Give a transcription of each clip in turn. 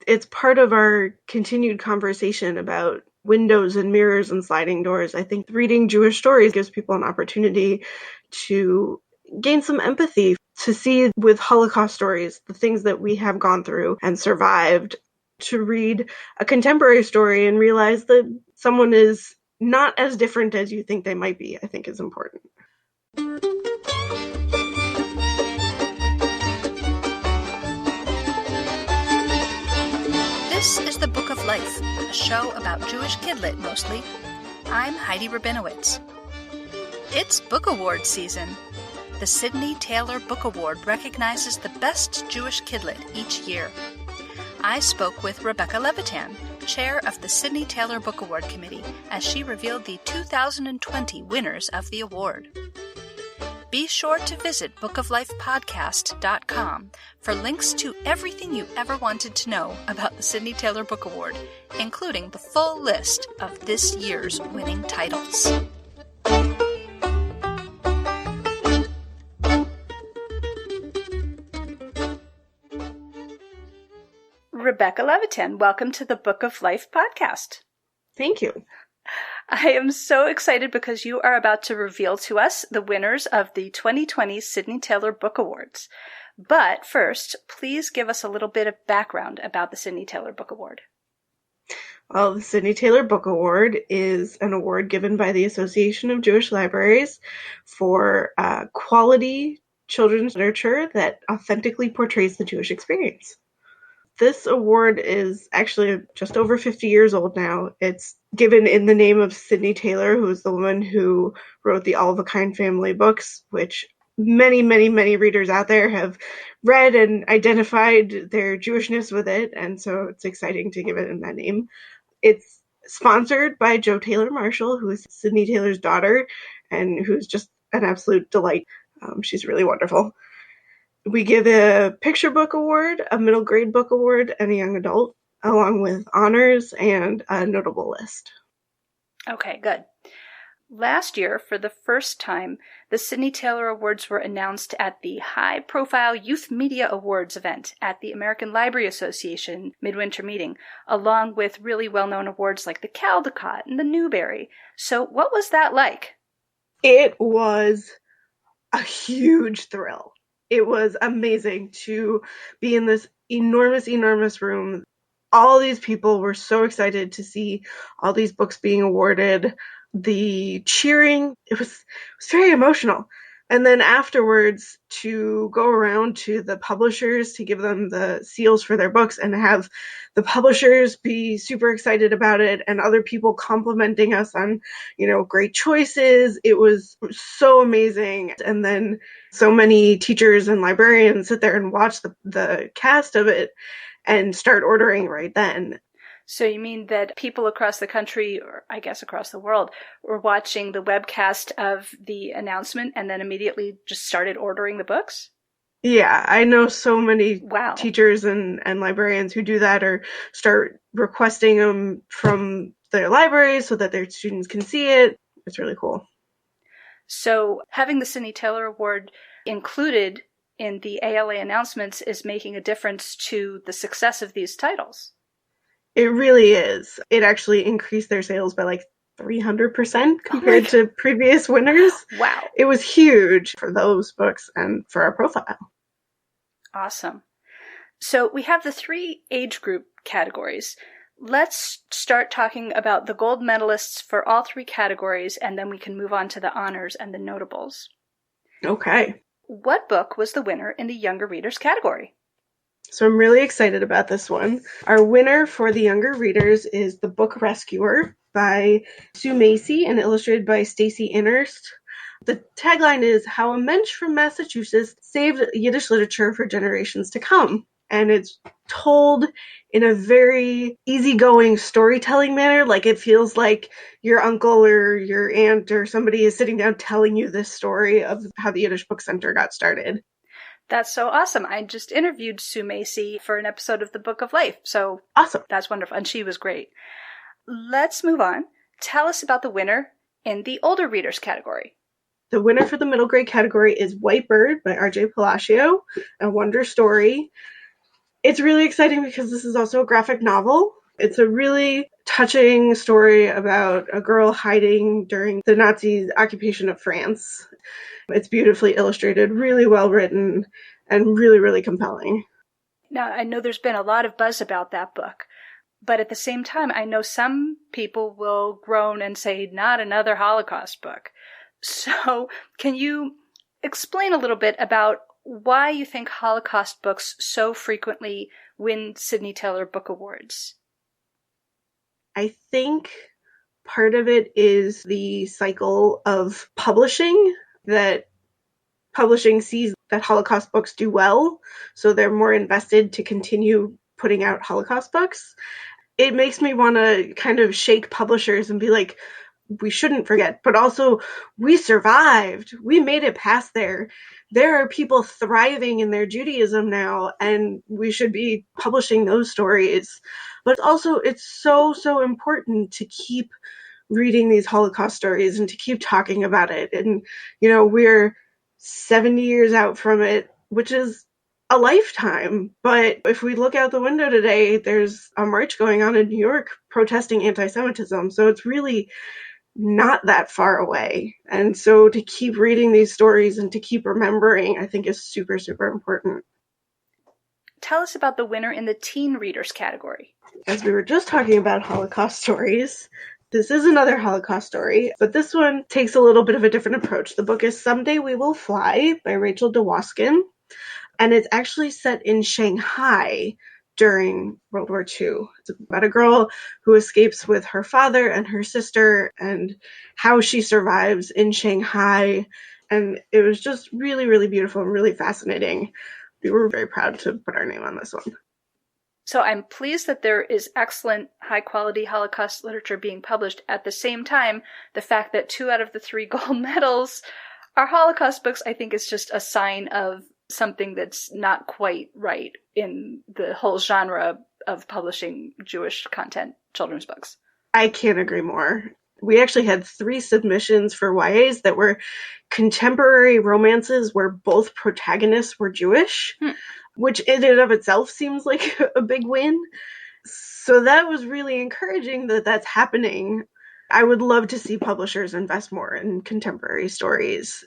It's part of our continued conversation about windows and mirrors and sliding doors. I think reading Jewish stories gives people an opportunity to gain some empathy, to see with Holocaust stories the things that we have gone through and survived, to read a contemporary story and realize that someone is not as different as you think they might be, I think is important. This is The Book of Life, a show about Jewish kidlit mostly. I'm Heidi Rabinowitz. It's Book Award season. The Sidney Taylor Book Award recognizes the best Jewish kidlit each year. I spoke with Rebecca Levitan, chair of the Sidney Taylor Book Award Committee, as she revealed the 2020 winners of the award. Be sure to visit bookoflifepodcast.com for links to everything you ever wanted to know about the Sidney Taylor Book Award, including the full list of this year's winning titles. Rebecca Levitan, welcome to the Book of Life podcast. Thank you. I am so excited because you are about to reveal to us the winners of the 2020 Sidney Taylor Book Awards. But first, please give us a little bit of background about the Sidney Taylor Book Award. Well, the Sidney Taylor Book Award is an award given by the Association of Jewish Libraries for quality children's literature that authentically portrays the Jewish experience. This award is actually just over 50 years old now. It's given in the name of Sidney Taylor, who is the woman who wrote the All of a Kind family books, which many, many, many readers out there have read and identified their Jewishness with it, and so it's exciting to give it in that name. It's sponsored by Jo Taylor Marshall, who is Sidney Taylor's daughter, and who's just an absolute delight. She's really wonderful. We give a picture book award, a middle grade book award, and a young adult, along with honors and a notable list. Okay, good. Last year, for the first time, the Sidney Taylor Awards were announced at the high-profile Youth Media Awards event at the American Library Association midwinter meeting, along with really well-known awards like the Caldecott and the Newbery. So what was that like? It was a huge thrill. It was amazing to be in this enormous, enormous room. All these people were so excited to see all these books being awarded. The cheering, it was very emotional. And then afterwards, to go around to the publishers to give them the seals for their books and have the publishers be super excited about it and other people complimenting us on, great choices. It was so amazing. And then so many teachers and librarians sit there and watch the cast of it and start ordering right then. So you mean that people across the country, or I guess across the world, were watching the webcast of the announcement and then immediately just started ordering the books? Yeah, I know so many Wow. teachers and librarians who do that or start requesting them from their libraries so that their students can see it. It's really cool. So having the Sidney Taylor Award included in the ALA announcements is making a difference to the success of these titles. It really is. It actually increased their sales by 300% compared to previous winners. Wow. It was huge for those books and for our profile. Awesome. So we have the 3 age group categories. Let's start talking about the gold medalists for all 3 categories, and then we can move on to the honors and the notables. Okay. What book was the winner in the younger readers category? So I'm really excited about this one. Our winner for the younger readers is The Book Rescuer by Sue Macy and illustrated by Stacy Innerst. The tagline is How a Mensch from Massachusetts Saved Yiddish Literature for Generations to Come. And it's told in a very easygoing storytelling manner. It feels like your uncle or your aunt or somebody is sitting down telling you this story of how the Yiddish Book Center got started. That's so awesome. I just interviewed Sue Macy for an episode of The Book of Life. So awesome. That's wonderful. And she was great. Let's move on. Tell us about the winner in the older readers category. The winner for the middle grade category is White Bird by R.J. Palacio, a wonder story. It's really exciting because this is also a graphic novel. It's a really touching story about a girl hiding during the Nazi occupation of France. It's beautifully illustrated, really well written, and really, really compelling. Now, I know there's been a lot of buzz about that book, but at the same time, I know some people will groan and say, not another Holocaust book. So, can you explain a little bit about why you think Holocaust books so frequently win Sidney Taylor Book Awards? I think part of it is the cycle of publishing, that publishing sees that Holocaust books do well, so they're more invested to continue putting out Holocaust books. It makes me want to kind of shake publishers and be like, we shouldn't forget, but also we survived. We made it past there. There are people thriving in their Judaism now, and we should be publishing those stories. But also, it's so, so important to keep reading these Holocaust stories and to keep talking about it. And, we're 70 years out from it, which is a lifetime. But if we look out the window today, there's a march going on in New York protesting anti-Semitism. So it's really not that far away. And so to keep reading these stories and to keep remembering, I think is super, super important. Tell us about the winner in the teen readers category. As we were just talking about Holocaust stories, this is another Holocaust story, but this one takes a little bit of a different approach. The book is Someday We Will Fly by Rachel DeWaskin, and it's actually set in Shanghai during World War II. It's about a girl who escapes with her father and her sister and how she survives in Shanghai. And it was just really, really beautiful and really fascinating. We were very proud to put our name on this one. So I'm pleased that there is excellent, high-quality Holocaust literature being published. At the same time, the fact that 2 out of the 3 gold medals are Holocaust books, I think is just a sign of something that's not quite right in the whole genre of publishing Jewish content children's books. I can't agree more. We actually had 3 submissions for YAs that were contemporary romances where both protagonists were Jewish, which in and of itself seems like a big win. So that was really encouraging that that's happening. I would love to see publishers invest more in contemporary stories.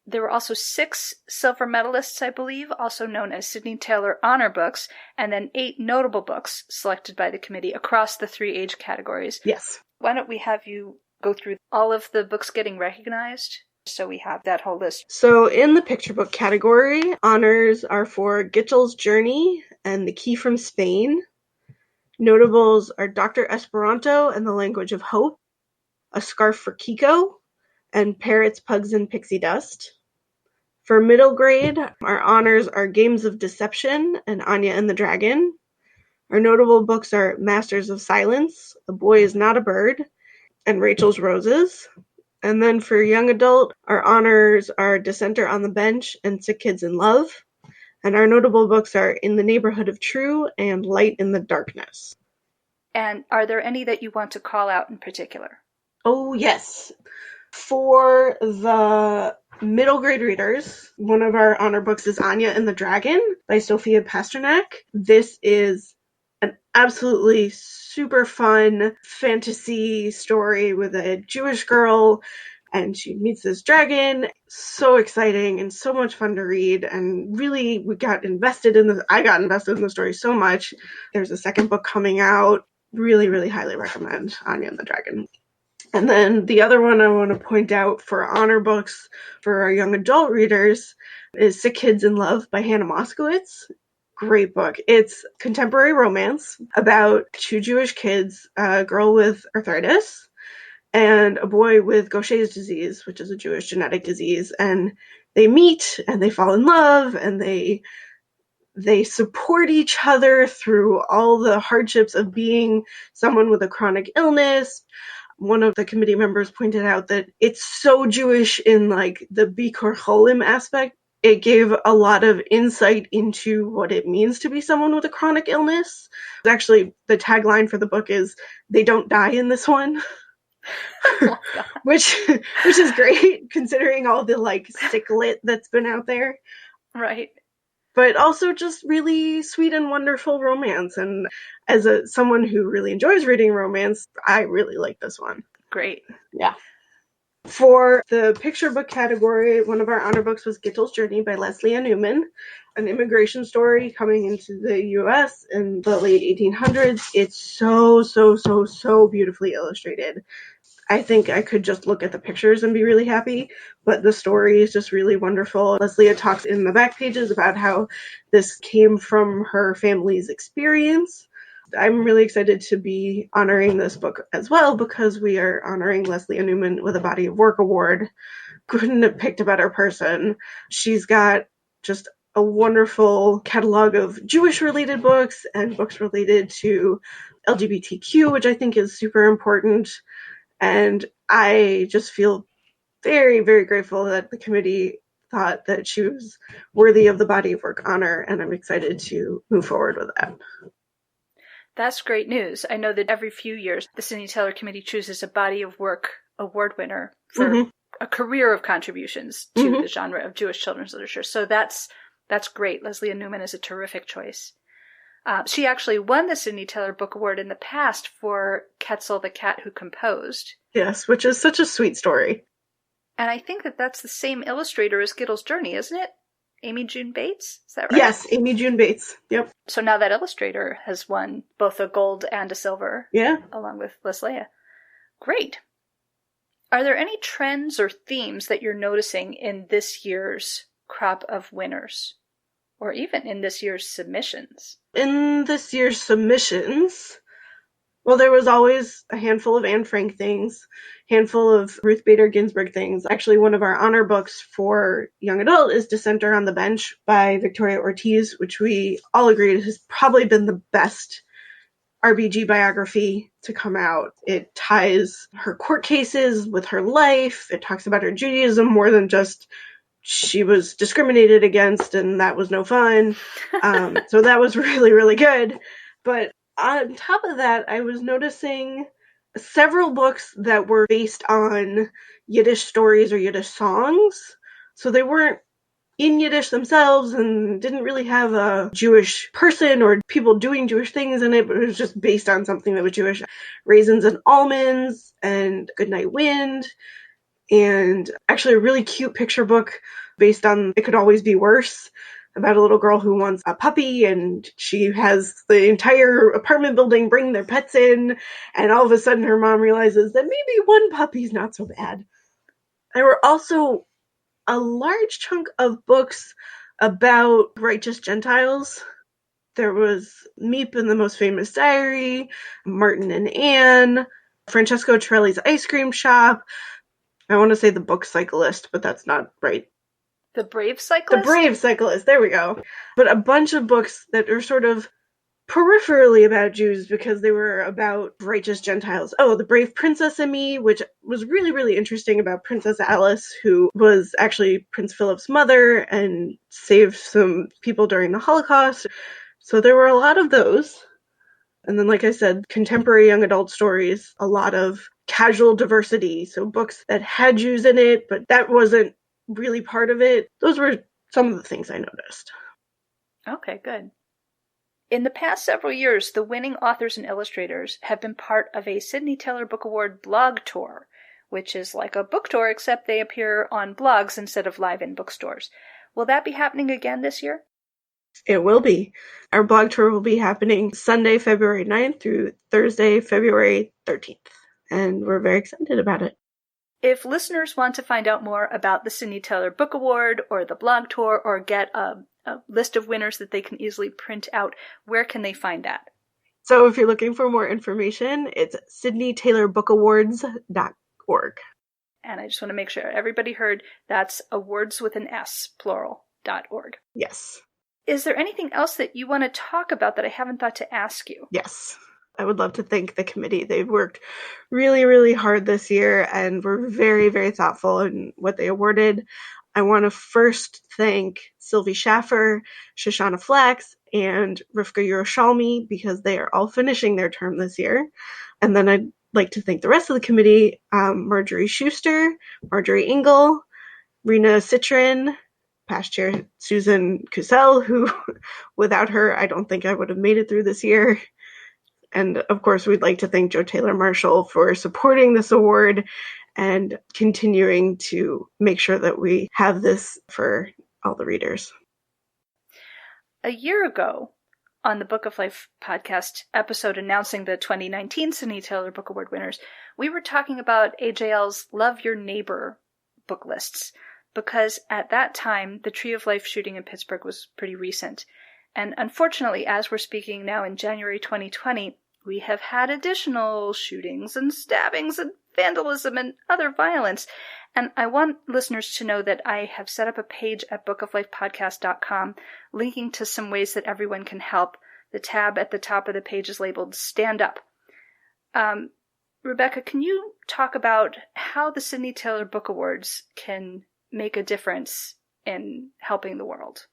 There were also 6 silver medalists, I believe, also known as Sidney Taylor Honor Books, and then 8 notable books selected by the committee across the 3 age categories. Yes. Why don't we have you go through all of the books getting recognized, so we have that whole list? So in the picture book category, honors are for Gitchel's Journey and The Key from Spain. Notables are Dr. Esperanto and the Language of Hope, A Scarf for Kiko, and Parrots, Pugs, and Pixie Dust. For middle grade, our honors are Games of Deception and Anya and the Dragon. Our notable books are Masters of Silence, A Boy is Not a Bird, and Rachel's Roses. And then for young adult, our honors are Dissenter on the Bench and Sick Kids in Love. And our notable books are In the Neighborhood of True and Light in the Darkness. And are there any that you want to call out in particular? Oh, yes. For the middle grade readers, one of our honor books is Anya and the Dragon by Sophia Pasternak. This is an absolutely super fun fantasy story with a Jewish girl, and she meets this dragon. So exciting and so much fun to read, and really I got invested in the story so much. There's a second book coming out. Really, really highly recommend Anya and the Dragon. And then the other one I want to point out for honor books for our young adult readers is Sick Kids in Love by Hannah Moskowitz. Great book. It's contemporary romance about 2 Jewish kids, a girl with arthritis and a boy with Gaucher's disease, which is a Jewish genetic disease. And they meet and they fall in love and they support each other through all the hardships of being someone with a chronic illness. One of the committee members pointed out that it's so Jewish in like the Bikor Cholim aspect. It gave a lot of insight into what it means to be someone with a chronic illness. Actually, the tagline for the book is "They don't die in this one," which is great considering all the like sick lit that's been out there. Right. but also just really sweet and wonderful romance. And as someone who really enjoys reading romance, I really like this one. Great. Yeah. For the picture book category, one of our honor books was Gittel's Journey by Leslie Ann Newman, an immigration story coming into the U.S. in the late 1800s. It's so beautifully illustrated. I think I could just look at the pictures and be really happy, but the story is just really wonderful. Leslie talks in the back pages about how this came from her family's experience. I'm really excited to be honoring this book as well because we are honoring Leslie Ann Newman with a Body of Work Award. Couldn't have picked a better person. She's got just a wonderful catalog of Jewish-related books and books related to LGBTQ, which I think is super important. And I just feel very, very grateful that the committee thought that she was worthy of the Body of Work honor, and I'm excited to move forward with that. That's great news. I know that every few years, the Sidney Taylor Committee chooses a Body of Work award winner for a career of contributions to the genre of Jewish children's literature. So that's great. Leslie Ann Newman is a terrific choice. She actually won the Sidney Taylor Book Award in the past for Quetzal the Cat Who Composed. Yes, which is such a sweet story. And I think that that's the same illustrator as Gittel's Journey, isn't it? Amy June Bates? Is that right? Yes, Amy June Bates. Yep. So now that illustrator has won both a gold and a silver. Yeah. Along with Leslie. Great. Are there any trends or themes that you're noticing in this year's crop of winners? Or even in this year's submissions? In this year's submissions, well, there was always a handful of Anne Frank things, handful of Ruth Bader Ginsburg things. Actually, one of our honor books for young adult is Dissenter on the Bench by Victoria Ortiz, which we all agreed has probably been the best RBG biography to come out. It ties her court cases with her life. It talks about her Judaism more than just she was discriminated against and that was no fun. So that was really, really good. But on top of that, I was noticing several books that were based on Yiddish stories or Yiddish songs. So they weren't in Yiddish themselves and didn't really have a Jewish person or people doing Jewish things in it, but it was just based on something that was Jewish. Raisins and Almonds and Goodnight Wind, and actually a really cute picture book based on It Could Always Be Worse, about a little girl who wants a puppy, and she has the entire apartment building bring their pets in, and all of a sudden her mom realizes that maybe one puppy's not so bad. There were also a large chunk of books about righteous Gentiles. There was Meep and the Most Famous Diary, Martin and Anne, Francesco Torelli's Ice Cream Shop. I want to say The Book Cyclist, but that's not right. The Brave Cyclist? The Brave Cyclist, there we go. But a bunch of books that are sort of peripherally about Jews because they were about righteous Gentiles. Oh, The Brave Princess and Me, which was really, really interesting about Princess Alice, who was actually Prince Philip's mother and saved some people during the Holocaust. So there were a lot of those. And then, like I said, contemporary young adult stories, a lot of casual diversity. So books that had Jews in it, but that wasn't really part of it. Those were some of the things I noticed. Okay, good. In the past several years, the winning authors and illustrators have been part of a Sidney Taylor Book Award blog tour, which is like a book tour except they appear on blogs instead of live in bookstores. Will that be happening again this year? It will be. Our blog tour will be happening Sunday, February 9th through Thursday, February 13th. And we're very excited about it. If listeners want to find out more about the Sidney Taylor Book Award or the blog tour or get a list of winners that they can easily print out, where can they find that? So if you're looking for more information, it's sydneytaylorbookawards.org. And I just want to make sure everybody heard that's awards with an S, plural.org. Yes. Is there anything else that you want to talk about that I haven't thought to ask you? Yes. I would love to thank the committee. They've worked really, really hard this year and were very, very thoughtful in what they awarded. I want to first thank Sylvie Schaffer, Shoshana Flax, and Rivka Yerushalmi because they are all finishing their term this year. And then I'd like to thank the rest of the committee, Marjorie Schuster, Marjorie Engel, Rena Citrin, past chair, Susan Cusell, who without her, I don't think I would have made it through this year. And of course, we'd like to thank Joe Taylor Marshall for supporting this award and continuing to make sure that we have this for all the readers. A year ago, on the Book of Life podcast episode announcing the 2019 Sidney Taylor Book Award winners, we were talking about AJL's Love Your Neighbor book lists, because at that time, the Tree of Life shooting in Pittsburgh was pretty recent. And unfortunately, as we're speaking now in January 2020, we have had additional shootings and stabbings and vandalism and other violence. And I want listeners to know that I have set up a page at bookoflifepodcast.com linking to some ways that everyone can help. The tab at the top of the page is labeled Stand Up. Rebecca, can you talk about how the Sidney Taylor Book Awards can make a difference in helping the world?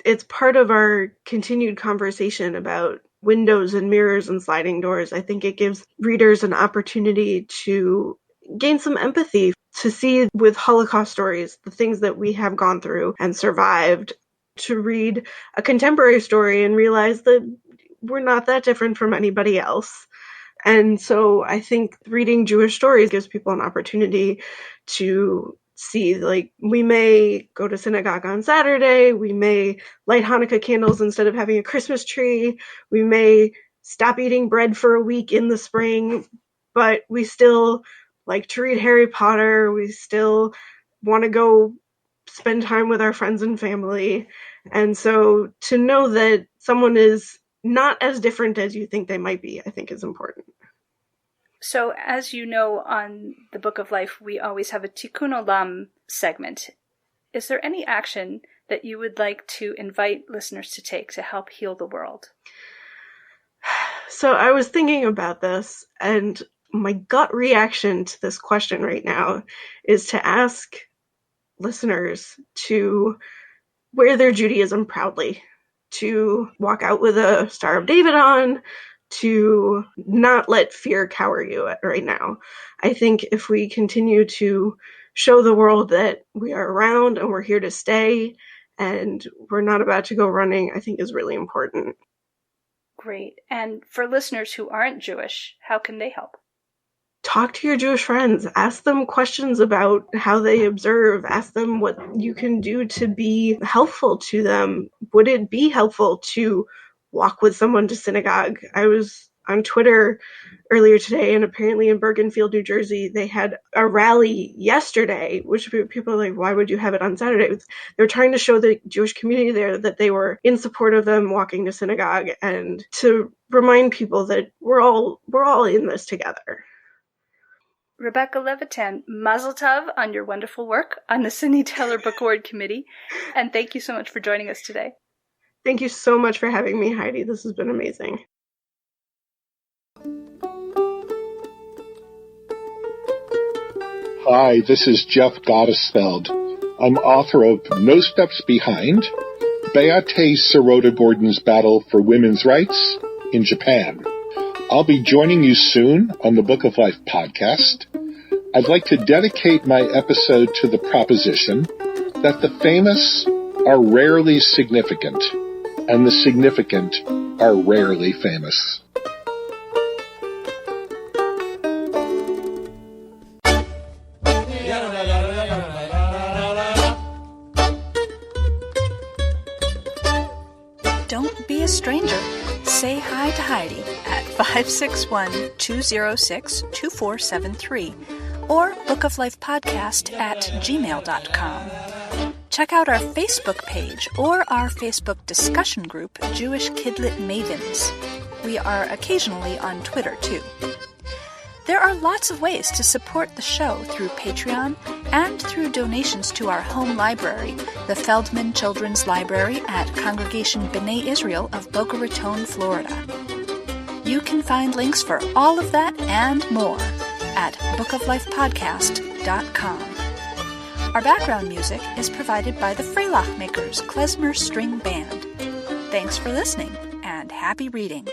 It's part of our continued conversation about windows and mirrors and sliding doors. I think it gives readers an opportunity to gain some empathy, to see with Holocaust stories the things that we have gone through and survived, to read a contemporary story and realize that we're not that different from anybody else. And so I think reading Jewish stories gives people an opportunity to see, like, we may go to synagogue on Saturday, we may light Hanukkah candles instead of having a Christmas tree, we may stop eating bread for a week in the spring, but we still like to read Harry Potter, we still want to go spend time with our friends and family. And so to know that someone is not as different as you think they might be, I think is important. So, as you know, on the Book of Life, we always have a Tikkun Olam segment. Is there any action that you would like to invite listeners to take to help heal the world? So I was thinking about this, and my gut reaction to this question right now is to ask listeners to wear their Judaism proudly, to walk out with a Star of David on, to not let fear cower you right now. I think if we continue to show the world that we are around and we're here to stay and we're not about to go running, I think is really important. Great. And for listeners who aren't Jewish, how can they help? Talk to your Jewish friends. Ask them questions about how they observe. Ask them what you can do to be helpful to them. Would it be helpful to walk with someone to synagogue? I was on Twitter earlier today, and apparently in Bergenfield, New Jersey, they had a rally yesterday, which people are like, why would you have it on Saturday? They were trying to show the Jewish community there that they were in support of them walking to synagogue, and to remind people that we're all in this together. Rebecca Levitan, mazel tov on your wonderful work on the Sidney Taylor Book Award Committee, and thank you so much for joining us today. Thank you so much for having me, Heidi. This has been amazing. Hi, this is Jeff Gottesfeld. I'm author of No Steps Behind, Beate Sirota Gordon's Battle for Women's Rights in Japan. I'll be joining you soon on the Book of Life podcast. I'd like to dedicate my episode to the proposition that the famous are rarely significant, and the significant are rarely famous. Don't be a stranger. Say hi to Heidi at 561-206-2473 or bookoflifepodcast@gmail.com. Check out our Facebook page or our Facebook discussion group, Jewish Kidlit Mavens. We are occasionally on Twitter, too. There are lots of ways to support the show through Patreon and through donations to our home library, the Feldman Children's Library at Congregation B'nai Israel of Boca Raton, Florida. You can find links for all of that and more at bookoflifepodcast.com. Our background music is provided by the Freilach Makers Klezmer String Band. Thanks for listening, and happy reading.